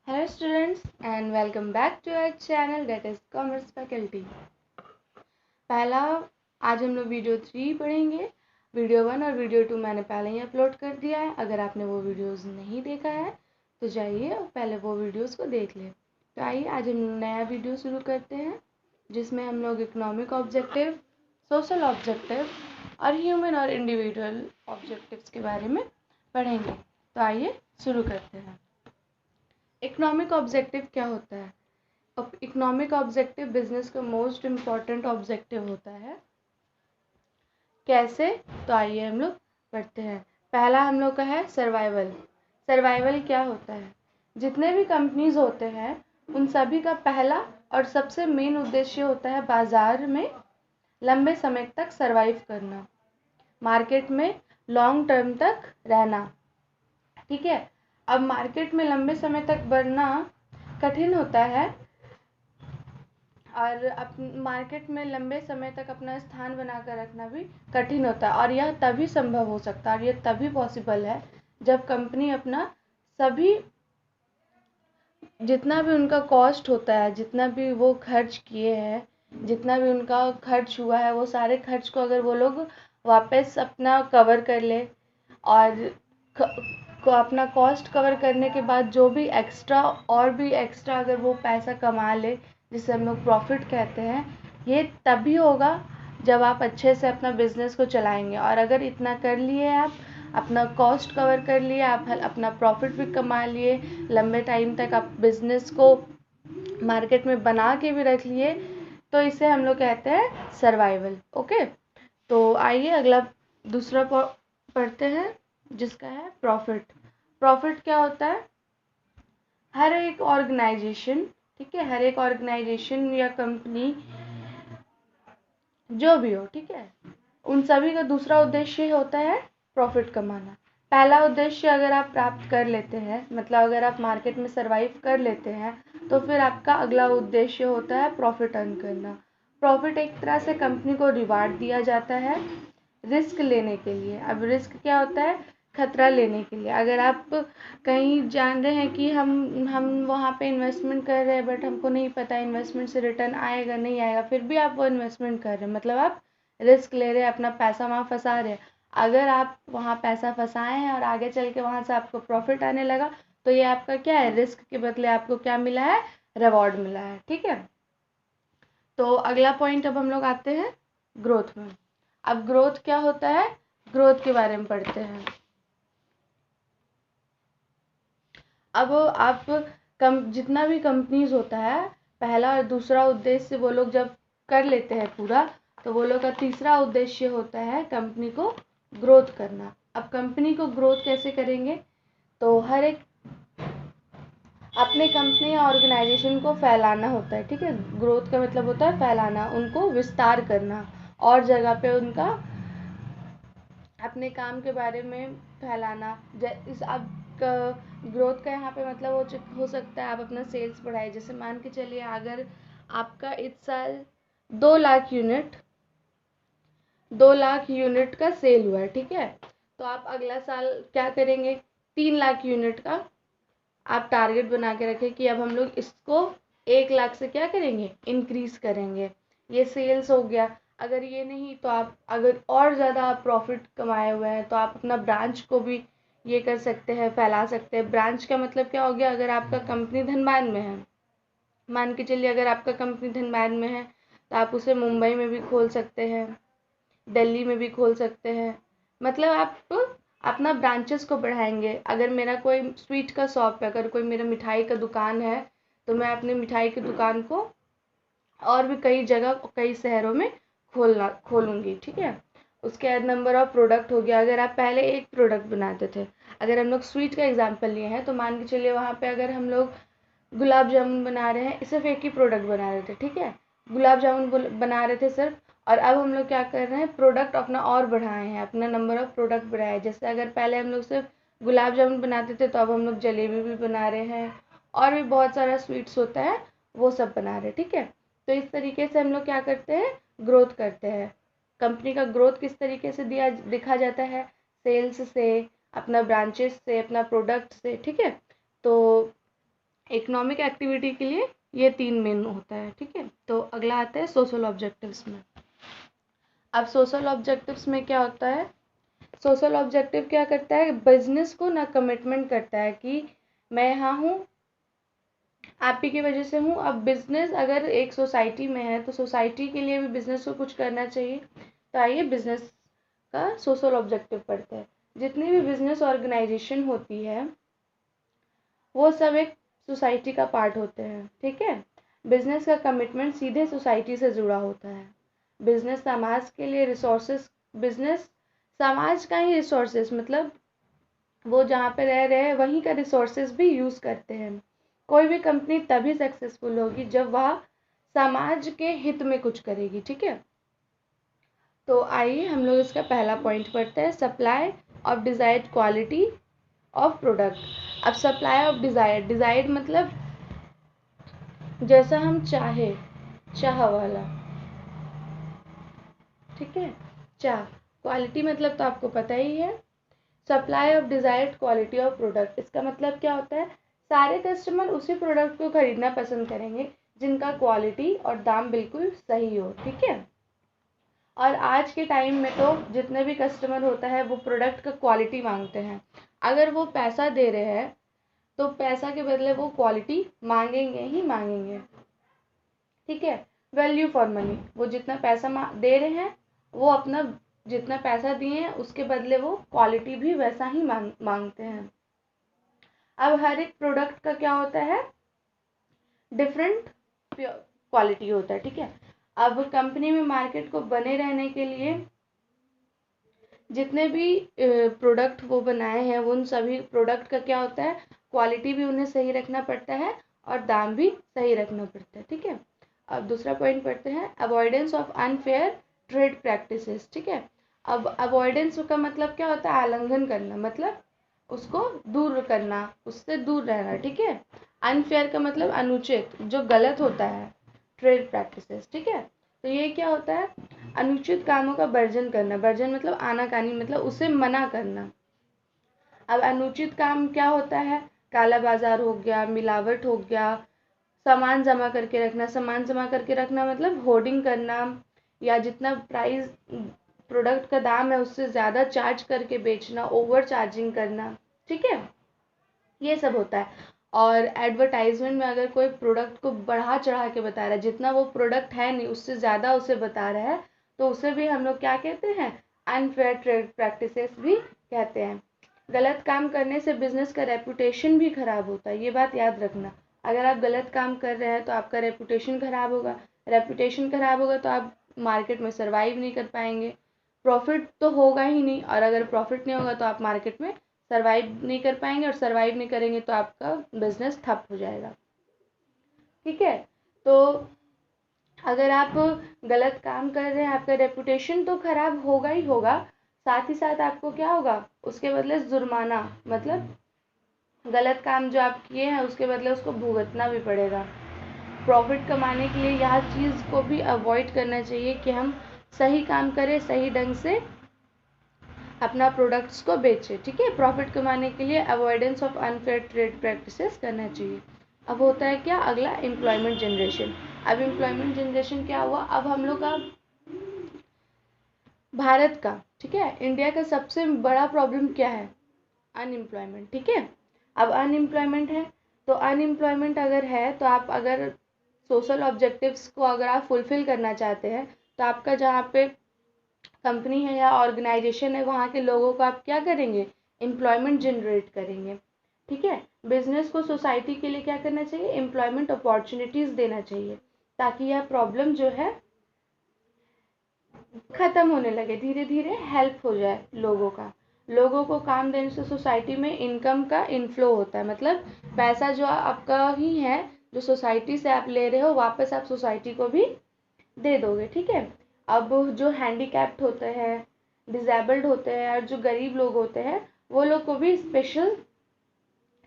Hello students and welcome back to our channel that is Commerce Faculty। पहला आज हम लोग वीडियो 3 पढ़ेंगे। वीडियो 1 और वीडियो 2 मैंने पहले ही अपलोड कर दिया है। अगर आपने वो वीडियोस नहीं देखा है तो जाइए और पहले वो वीडियोस को देख लें। तो आइए आज हम नया वीडियो शुरू करते हैं जिसमें हम लोग इकोनॉमिक ऑब्जेक्टिव, सोशल ऑब्जेक्टिव और ह्यूमन और इंडिविजुअल ऑब्जेक्टिव्स के बारे में पढ़ेंगे। तो आइए शुरू करते हैं। इकोनॉमिक ऑब्जेक्टिव क्या होता है? अब इकोनॉमिक ऑब्जेक्टिव बिजनेस का मोस्ट इम्पॉर्टेंट ऑब्जेक्टिव होता है। कैसे? तो आइए हम लोग पढ़ते हैं। पहला हम लोग का है सर्वाइवल। सर्वाइवल क्या होता है? जितने भी कंपनीज होते हैं उन सभी का पहला और सबसे मेन उद्देश्य होता है बाजार में लंबे समय तक सर्वाइव करना, मार्केट में लॉन्ग टर्म तक रहना। ठीक है। अब मार्केट में लंबे समय तक बढ़ना कठिन होता है और मार्केट में लंबे समय तक अपना स्थान बनाकर रखना भी कठिन होता है और यह तभी संभव हो सकता है और यह तभी पॉसिबल है जब कंपनी अपना सभी जितना भी उनका कॉस्ट होता है, जितना भी वो खर्च किए हैं, जितना भी उनका खर्च हुआ है, वो सारे खर्च को अगर वो लोग वापस अपना कवर कर ले और को अपना कॉस्ट कवर करने के बाद जो भी एक्स्ट्रा और भी एक्स्ट्रा अगर वो पैसा कमा ले, जिसे हम लोग प्रॉफिट कहते हैं, ये तभी होगा जब आप अच्छे से अपना बिजनेस को चलाएंगे। और अगर इतना कर लिए आप, अपना कॉस्ट कवर कर लिए, आप अपना प्रॉफिट भी कमा लिए, लंबे टाइम तक आप बिजनेस को मार्केट में बना के भी रख लिए, तो इसे हम लोग कहते हैं सर्वाइवल। ओके, तो आइए अगला दूसरा पढ़ते हैं जिसका है प्रॉफिट। प्रॉफिट क्या होता है? हर एक ऑर्गेनाइजेशन, ठीक है, हर एक ऑर्गेनाइजेशन या कंपनी जो भी हो, ठीक है, उन सभी का दूसरा उद्देश्य होता है प्रॉफिट कमाना। पहला उद्देश्य अगर आप प्राप्त कर लेते हैं, मतलब अगर आप मार्केट में सरवाइव कर लेते हैं, तो फिर आपका अगला उद्देश्य होता है प्रॉफिट अर्न करना। प्रॉफिट एक तरह से कंपनी को रिवार्ड दिया जाता है रिस्क लेने के लिए। अब रिस्क क्या होता है? खतरा लेने के लिए। अगर आप कहीं जान रहे हैं कि हम वहाँ पे इन्वेस्टमेंट कर रहे हैं बट हमको नहीं पता इन्वेस्टमेंट से रिटर्न आएगा नहीं आएगा, फिर भी आप वो इन्वेस्टमेंट कर रहे हैं, मतलब आप रिस्क ले रहे हैं, अपना पैसा वहाँ फंसा रहे हैं। अगर आप वहाँ पैसा फंसाए हैं और आगे चल के वहाँ से आपको प्रॉफिट आने लगा, तो ये आपका क्या है? रिस्क के बदले आपको क्या मिला है? रिवॉर्ड मिला है। ठीक है। तो अगला पॉइंट अब हम लोग आते हैं ग्रोथ में। अब ग्रोथ क्या होता है? ग्रोथ के बारे में पढ़ते हैं। अब आप जितना भी कंपनीज होता है, पहला और दूसरा उद्देश्य वो लोग जब कर लेते हैं पूरा, तो वो लोग का तीसरा उद्देश्य होता है कंपनी को ग्रोथ करना। अब कंपनी को ग्रोथ कैसे करेंगे? तो हर एक अपने कंपनी या ऑर्गेनाइजेशन को फैलाना होता है। ठीक है। ग्रोथ का मतलब होता है फैलाना, उनको विस्तार करना और जगह पे उनका अपने काम के बारे में फैलाना। इस अब ग्रोथ का यहाँ पे मतलब हो सकता है आप अपना सेल्स बढ़ाए। जैसे मान के चलिए अगर आपका इस साल 2 लाख यूनिट का सेल हुआ है, ठीक है, तो आप अगला साल क्या करेंगे? 3 लाख यूनिट का आप टारगेट बना के रखें कि अब हम लोग इसको 1 लाख से क्या करेंगे? इंक्रीज करेंगे। ये सेल्स हो गया। अगर ये नहीं तो आप अगर और ज़्यादा आप प्रॉफिट कमाए हुए हैं तो आप अपना ब्रांच को भी ये कर सकते हैं, फैला सकते हैं। ब्रांच का मतलब क्या हो गया? अगर आपका कंपनी धनबाद में है, मान के चलिए अगर आपका कंपनी धनबाद में है तो आप उसे मुंबई में भी खोल सकते हैं, दिल्ली में भी खोल सकते हैं। मतलब आप अपना ब्रांचेस को बढ़ाएंगे। अगर मेरा कोई स्वीट का शॉप है, अगर कोई मेरा मिठाई का दुकान है, तो मैं अपने मिठाई की दुकान को और भी कई जगह कई शहरों में खोलूँगी। ठीक है। उसके बाद नंबर ऑफ प्रोडक्ट हो गया। अगर आप पहले एक प्रोडक्ट बनाते थे, अगर हम लोग स्वीट का एग्जांपल लिए हैं, तो मान के चलिए वहाँ पे अगर हम लोग गुलाब जामुन बना रहे हैं, सिर्फ एक ही प्रोडक्ट बना रहे थे, ठीक है, गुलाब जामुन बना रहे थे सिर्फ, और अब हम लोग क्या कर रहे हैं? प्रोडक्ट अपना और बढ़ाए हैं, अपना नंबर ऑफ प्रोडक्ट बढ़ाए हैं। जैसे अगर पहले हम लोग सिर्फ गुलाब जामुन बनाते थे तो अब हम लोग जलेबी भी बना रहे हैं और भी बहुत सारा स्वीट्स होता है वो सब बना रहे हैं। ठीक है। तो इस तरीके से हम लोग क्या करते हैं? ग्रोथ करते हैं। कंपनी का ग्रोथ किस तरीके से दिखा जाता है? सेल्स से, अपना ब्रांचेस से, अपना प्रोडक्ट से। ठीक है। तो इकोनॉमिक एक्टिविटी के लिए ये 3 मेन होता है, ठीक है। तो अगला आता है सोशल ऑब्जेक्टिव्स में। अब सोशल ऑब्जेक्टिव्स में क्या होता है, सोशल ऑब्जेक्टिव क्या करता है, बिजनेस को ना कमिटमेंट करता है कि मैं यहाँ हूँ, आप ही की वजह से हूँ। अब बिजनेस अगर एक सोसाइटी में है तो सोसाइटी के लिए भी बिजनेस को कुछ करना चाहिए। तो आइए बिजनेस का सोशल ऑब्जेक्टिव पढ़ते हैं। जितनी भी बिजनेस ऑर्गेनाइजेशन होती है वो सब एक सोसाइटी का पार्ट होते हैं, ठीक है। बिजनेस का कमिटमेंट सीधे सोसाइटी से जुड़ा होता है। बिजनेस समाज के लिए रिसोर्सेस, बिजनेस समाज का ही रिसोर्सेस, मतलब वो जहाँ पे रह रहे हैं वहीं का रिसोर्सेज भी यूज़ करते हैं। कोई भी कंपनी तभी सक्सेसफुल होगी जब वह समाज के हित में कुछ करेगी, ठीक है। तो आइए हम लोग इसका पहला पॉइंट पढ़ते हैं, supply of desired quality of product. अब सप्लाई ऑफ डिजायर्ड, डिजायर्ड मतलब जैसा हम चाहे, चाह वाला, ठीक है। चाह, क्वालिटी मतलब तो आपको पता ही है, supply of desired quality of product, इसका मतलब क्या होता है, सारे कस्टमर उसी प्रोडक्ट को खरीदना पसंद करेंगे जिनका क्वालिटी और दाम बिल्कुल सही हो, ठीक है। और आज के टाइम में तो जितने भी कस्टमर होता है वो प्रोडक्ट का क्वालिटी मांगते हैं। अगर वो पैसा दे रहे हैं तो पैसा के बदले वो क्वालिटी मांगेंगे ही मांगेंगे, ठीक है। वैल्यू फॉर मनी, वो जितना पैसा दे रहे हैं वो अपना जितना पैसा दिए हैं उसके बदले वो क्वालिटी भी वैसा ही मांगते हैं। अब हर एक प्रोडक्ट का क्या होता है, डिफरेंट क्वालिटी होता है, ठीक है। अब कंपनी में मार्केट को बने रहने के लिए जितने भी प्रोडक्ट वो बनाए हैं उन सभी प्रोडक्ट का क्या होता है, क्वालिटी भी उन्हें सही रखना पड़ता है और दाम भी सही रखना पड़ता है, ठीक है। अब दूसरा पॉइंट पढ़ते हैं, avoidance of unfair trade practices, ठीक है। अब अवॉइडेंस का मतलब क्या होता है, आलंघन करना, मतलब उसको दूर करना, उससे दूर रहना, ठीक है। अनफेयर का मतलब अनुचित, जो गलत होता है, ट्रेड प्रैक्टिसेस, ठीक है। तो ये क्या होता है, अनुचित कामों का वर्जन करना, वर्जन मतलब आनाकानी, मतलब उसे मना करना। अब अनुचित काम क्या होता है, काला बाजार हो गया, मिलावट हो गया, सामान जमा करके रखना, सामान जमा करके रखना मतलब होर्डिंग करना, या जितना प्राइस प्रोडक्ट का दाम है उससे ज़्यादा चार्ज करके बेचना, ओवर चार्जिंग करना, ठीक है, ये सब होता है। और एडवर्टाइजमेंट में अगर कोई प्रोडक्ट को बढ़ा चढ़ा के बता रहा है, जितना वो प्रोडक्ट है नहीं उससे ज़्यादा उसे बता रहा है, तो उसे भी हम लोग क्या कहते हैं, अनफेयर ट्रेड प्रैक्टिसेस भी कहते हैं। गलत काम करने से बिजनेस का रेपुटेशन भी खराब होता है, ये बात याद रखना। अगर आप गलत काम कर रहे हैं तो आपका रेपुटेशन खराब होगा, रेपुटेशन खराब होगा तो आप मार्केट में सर्वाइव नहीं कर पाएंगे, प्रॉफिट तो होगा ही नहीं, और अगर प्रॉफिट नहीं होगा तो आप मार्केट में सर्वाइव नहीं कर पाएंगे, और सर्वाइव नहीं करेंगे तो आपका बिजनेस ठप हो जाएगा, ठीक है। तो अगर आप गलत काम कर रहे हैं आपका रेपुटेशन तो खराब होगा ही होगा, साथ ही साथ आपको क्या होगा, उसके बदले जुर्माना, मतलब गलत काम जो आप किए हैं उसके बदले उसको भुगतना भी पड़ेगा। प्रॉफिट कमाने के लिए यह चीज़ को भी अवॉइड करना चाहिए कि हम सही काम करें, सही ढंग से अपना प्रोडक्ट्स को बेचे, ठीक है। प्रॉफिट कमाने के लिए avoidance of unfair trade practices करना चाहिए। अब होता है क्या, अगला एम्प्लॉयमेंट जनरेशन। अब एम्प्लॉयमेंट जनरेशन क्या हुआ, अब हम लोग का भारत का, ठीक है, इंडिया का सबसे बड़ा प्रॉब्लम क्या है, अनएम्प्लॉयमेंट, ठीक है। अब अनएम्प्लॉयमेंट है तो अनएम्प्लॉयमेंट अगर है तो आप अगर सोशल ऑब्जेक्टिव्स को अगर आप फुलफिल करना चाहते हैं तो आपका जहाँ पे कंपनी है या ऑर्गेनाइजेशन है वहाँ के लोगों को आप क्या करेंगे, एम्प्लॉयमेंट जनरेट करेंगे, ठीक है। बिजनेस को सोसाइटी के लिए क्या करना चाहिए, एम्प्लॉयमेंट अपॉर्चुनिटीज़ देना चाहिए, ताकि यह प्रॉब्लम जो है ख़त्म होने लगे, धीरे धीरे हेल्प हो जाए लोगों का। लोगों को काम देने से सोसाइटी में इनकम का इनफ्लो होता है, मतलब पैसा जो आपका ही है, जो सोसाइटी से आप ले रहे हो वापस आप सोसाइटी को भी दे दोगे, ठीक है। अब जो हैंडीकैप्ड होते हैं, डिसेबल्ड होते हैं और जो गरीब लोग होते हैं वो लोग को भी स्पेशल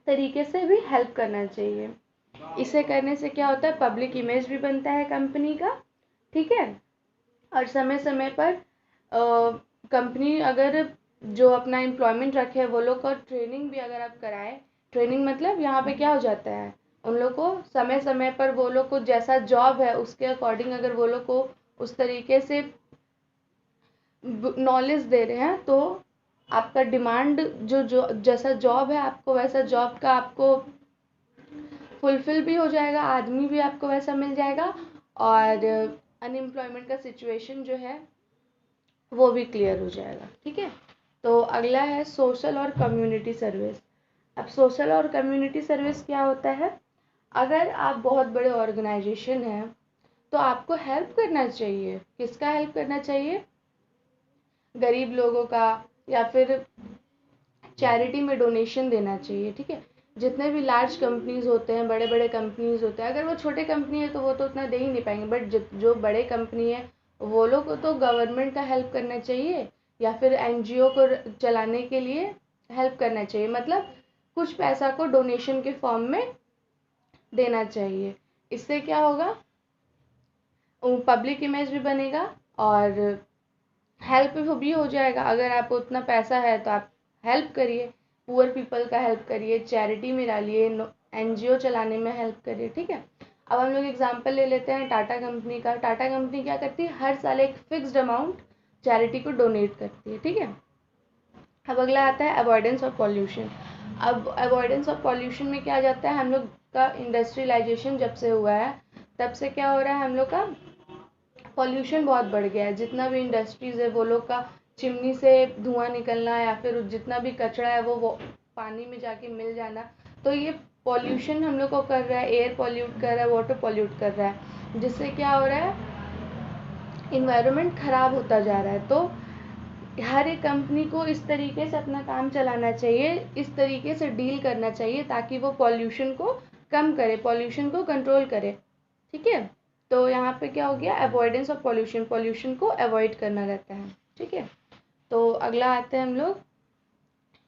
तरीके से भी हेल्प करना चाहिए। इसे करने से क्या होता है, पब्लिक इमेज भी बनता है कंपनी का, ठीक है। और समय समय पर कंपनी अगर जो अपना एम्प्लॉयमेंट रखे वो लोग का ट्रेनिंग भी अगर आप कराएं, ट्रेनिंग मतलब यहाँ पे क्या हो जाता है, उन लोग को समय समय पर वो लोग को जैसा जॉब है उसके अकॉर्डिंग अगर वो लोग को उस तरीके से नॉलेज दे रहे हैं तो आपका डिमांड जो जैसा जॉब है आपको वैसा जॉब का आपको फुलफिल भी हो जाएगा, आदमी भी आपको वैसा मिल जाएगा और अनएम्प्लॉयमेंट का सिचुएशन जो है वो भी क्लियर हो जाएगा। ठीक है, तो अगला है सोशल और कम्युनिटी सर्विस। अब सोशल और कम्युनिटी सर्विस क्या होता है? अगर आप बहुत बड़े ऑर्गेनाइजेशन हैं तो आपको हेल्प करना चाहिए। किसका हेल्प करना चाहिए? गरीब लोगों का, या फिर चैरिटी में डोनेशन देना चाहिए। ठीक है, जितने भी लार्ज कंपनीज होते हैं, बड़े बड़े कंपनीज होते हैं, अगर वो छोटे कंपनी है तो वो तो उतना दे ही नहीं पाएंगे, बट जो बड़े कंपनी है वो लोग को तो गवर्नमेंट का हेल्प करना चाहिए या फिर एनजीओ को चलाने के लिए हेल्प करना चाहिए। मतलब कुछ पैसा को डोनेशन के फॉर्म में देना चाहिए। इससे क्या होगा? पब्लिक इमेज भी बनेगा और हेल्प भी हो जाएगा। अगर आप उतना पैसा है तो आप हेल्प करिए, पुअर पीपल का हेल्प करिए, चैरिटी में डालिए, एनजीओ चलाने में हेल्प करिए। ठीक है, अब हम लोग एग्जांपल ले लेते हैं टाटा कंपनी का। टाटा कंपनी क्या करती है? हर साल एक फिक्स्ड अमाउंट चैरिटी को डोनेट करती है। ठीक है, अब अगला आता है अवॉइडेंस ऑफ पॉल्यूशन। अब अवॉइडेंस ऑफ पॉल्यूशन में क्या आ जाता है? हम लोग का इंडस्ट्रियलाइजेशन जब से हुआ है तब से क्या हो रहा है? हम लोग का पॉल्यूशन बहुत बढ़ गया है। जितना भी इंडस्ट्रीज़ है वो लोग का चिमनी से धुआं निकलना या फिर जितना भी कचरा है वो पानी में जाके मिल जाना, तो ये पॉल्यूशन हम लोग को कर रहा है। एयर पॉल्यूट कर रहा है, वाटर पॉल्यूट कर रहा है, जिससे क्या हो रहा है? इन्वायरमेंट खराब होता जा रहा है। तो हर एक कंपनी को इस तरीके से अपना काम चलाना चाहिए, इस तरीके से डील करना चाहिए ताकि वो पॉल्यूशन को कम करे, पॉल्यूशन को कंट्रोल करे। ठीक है, तो यहाँ पे क्या हो गया? अवॉइडेंस ऑफ पॉल्यूशन, पॉल्यूशन को अवॉइड करना रहता है। ठीक है, तो अगला आते हैं हम लोग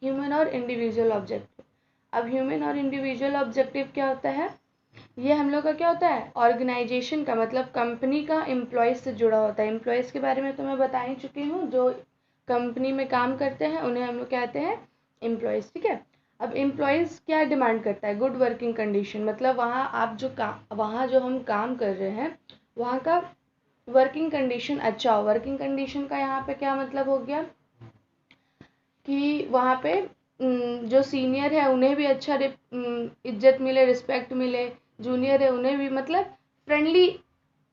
ह्यूमन और इंडिविजुअल ऑब्जेक्टिव। अब ह्यूमन और इंडिविजुअल ऑब्जेक्टिव क्या होता है? ये हम लोग का क्या होता है? ऑर्गेनाइजेशन का, मतलब कंपनी का एम्प्लॉयज़ से जुड़ा होता है। एम्प्लॉयज़ के बारे में तो मैं बता ही चुकी हूँ, जो कंपनी में काम करते हैं उन्हें हम लोग कहते हैं एम्प्लॉयज़। ठीक है, अब एम्प्लॉयज़ क्या डिमांड करता है? गुड वर्किंग कंडीशन, मतलब वहाँ जो हम काम कर रहे हैं वहाँ का वर्किंग कंडीशन अच्छा हो। वर्किंग कंडीशन का यहाँ पे क्या मतलब हो गया कि वहाँ पे जो सीनियर है उन्हें भी अच्छा इज्जत मिले, रिस्पेक्ट मिले, जूनियर है उन्हें भी, मतलब फ्रेंडली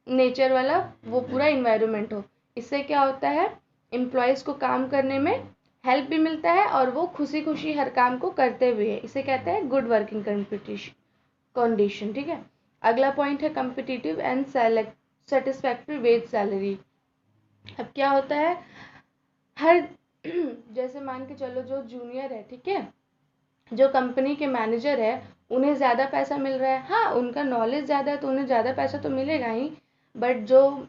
नेचर वाला वो पूरा इन्वायरमेंट हो। इससे क्या होता है? एम्प्लॉयज़ को काम करने में हेल्प भी मिलता है और वो खुशी खुशी हर काम को करते हुए है। इसे कहते हैं गुड वर्किंग कंडीशन। ठीक है, अगला पॉइंट है competitive and satisfactory wage salary. अब क्या होता है? हर जैसे मान के चलो जो जूनियर है, ठीक है, जो कंपनी के मैनेजर है, उन्हें ज़्यादा पैसा मिल रहा है। हाँ, उनका नॉलेज ज़्यादा है तो उन्हें ज़्यादा पैसा तो मिलेगा ही, बट जो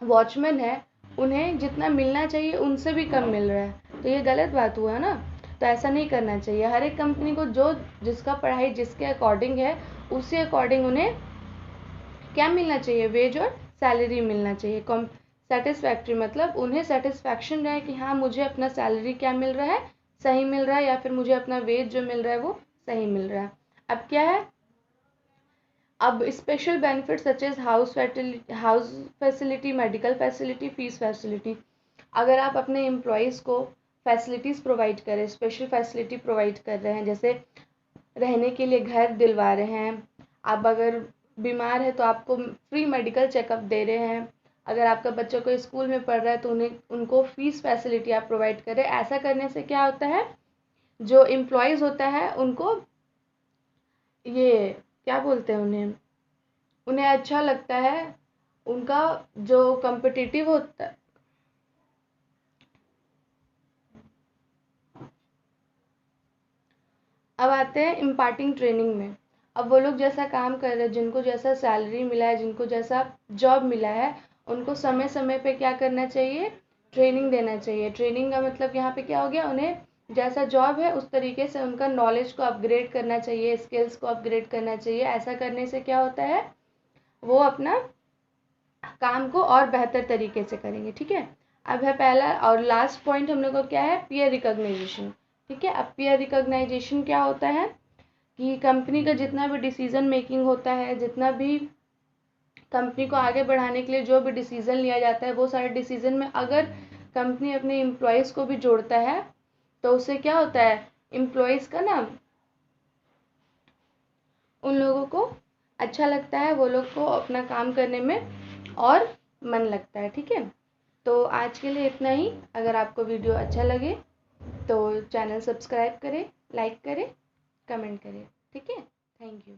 वॉचमैन है उन्हें जितना मिलना चाहिए उनसे भी कम मिल रहा है, तो ये गलत बात हुआ ना। तो ऐसा नहीं करना चाहिए। हर एक कंपनी को जो जिसका पढ़ाई जिसके अकॉर्डिंग है उसी अकॉर्डिंग उन्हें क्या मिलना चाहिए? वेज और सैलरी मिलना चाहिए। कॉम सेटिस्फैक्ट्री मतलब उन्हें सेटिस्फैक्शन रहे कि हाँ मुझे अपना सैलरी क्या मिल रहा है, सही मिल रहा है, या फिर मुझे अपना वेज जो मिल रहा है वो सही मिल रहा है। अब क्या है? अब special benefit such as house facility, medical facility, fees facility. अगर आप अपने एम्प्लॉयज़ को फैसिलिटीज़ प्रोवाइड करें, स्पेशल फैसिलिटी प्रोवाइड कर रहे हैं, जैसे रहने के लिए घर दिलवा रहे हैं, आप अगर बीमार है तो आपको फ्री मेडिकल चेकअप दे रहे हैं, अगर आपका बच्चा कोई स्कूल में पढ़ रहा है तो उनको फीस फैसिलिटी आप प्रोवाइड करें। ऐसा करने से क्या होता है? जो एम्प्लॉयज़ होता है उनको ये क्या बोलते हैं उन्हें अच्छा लगता है, उनका जो कम्पिटिटिव होता है। अब आते हैं इम्पार्टिंग ट्रेनिंग में। अब वो लोग जैसा काम कर रहे हैं, जिनको जैसा सैलरी मिला है, जिनको जैसा जॉब मिला है, उनको समय समय पे क्या करना चाहिए? ट्रेनिंग देना चाहिए। ट्रेनिंग का मतलब यहाँ पे क्या हो गया? उन्हें जैसा जॉब है उस तरीके से उनका नॉलेज को अपग्रेड करना चाहिए, स्किल्स को अपग्रेड करना चाहिए। ऐसा करने से क्या होता है? वो अपना काम को और बेहतर तरीके से करेंगे। ठीक है, अब है पहला और लास्ट पॉइंट हम लोग का क्या है? Peer recognition. ठीक है, अब पीयर रिकॉग्नाइजेशन क्या होता है कि कंपनी का जितना भी डिसीज़न मेकिंग होता है, जितना भी कंपनी को आगे बढ़ाने के लिए जो भी डिसीज़न लिया जाता है, वो सारे डिसीज़न में अगर कंपनी अपने एम्प्लॉयज़ को भी जोड़ता है तो उससे क्या होता है, एम्प्लॉयज़ का ना उन लोगों को अच्छा लगता है, वो लोग को अपना काम करने में और मन लगता है। ठीक है, तो आज के लिए इतना ही। अगर आपको वीडियो अच्छा लगे तो चैनल सब्सक्राइब करें, लाइक करें, कमेंट करें। ठीक है, थैंक यू।